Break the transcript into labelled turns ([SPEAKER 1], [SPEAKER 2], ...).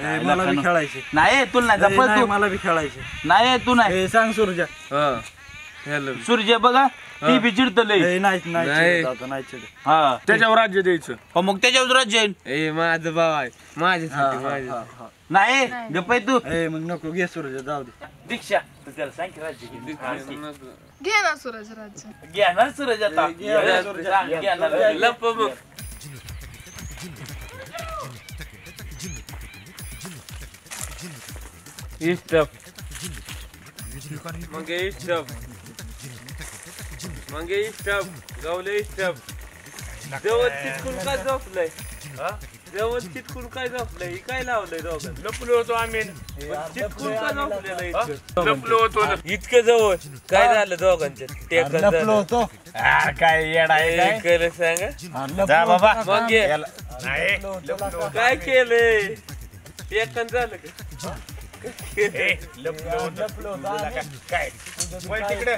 [SPEAKER 1] मला बी खेळायचे
[SPEAKER 2] नाही तुला नाही जपळ
[SPEAKER 1] नाही
[SPEAKER 2] तू
[SPEAKER 1] मला बी खेळायचे
[SPEAKER 2] नाही तू नाही
[SPEAKER 1] सांग सूर्या
[SPEAKER 2] सूर्य बघा ती बी चिडत लय
[SPEAKER 1] नाही नाही चिडत.
[SPEAKER 2] हा
[SPEAKER 3] त्याच्यावर राज्य द्यायचं
[SPEAKER 2] हो मग त्याच्यावर राज्य येईल
[SPEAKER 3] माझं भाव आहे माझ्यासाठी
[SPEAKER 2] नाही गप्प तू
[SPEAKER 1] मग नको घे सूर्या जाऊ दे
[SPEAKER 2] दीक्षा तू त्याला सांग की राज्य घे.
[SPEAKER 4] घे ना सूरज राज्य
[SPEAKER 2] घेणार सूरज आता सांग, घेणार.
[SPEAKER 3] लप बघ इस्टप मग इस्टप मग इस्टप गावले इस्टप जवळ चिटकून काय झोपलंय जवळ चिटकून काय झोपलंय काय लावलंय दोघं लपलो होतो आम्ही चिटकून का झोपलेलं लपलो होतो इतकं जवळ काय झालं दोघांच्या
[SPEAKER 1] लपलो होतो
[SPEAKER 3] काय येडा आहे काय सांगा
[SPEAKER 2] जा बाबा
[SPEAKER 3] मग काय केलंय एकन झालं का
[SPEAKER 1] लपलो होतो काय तिकडे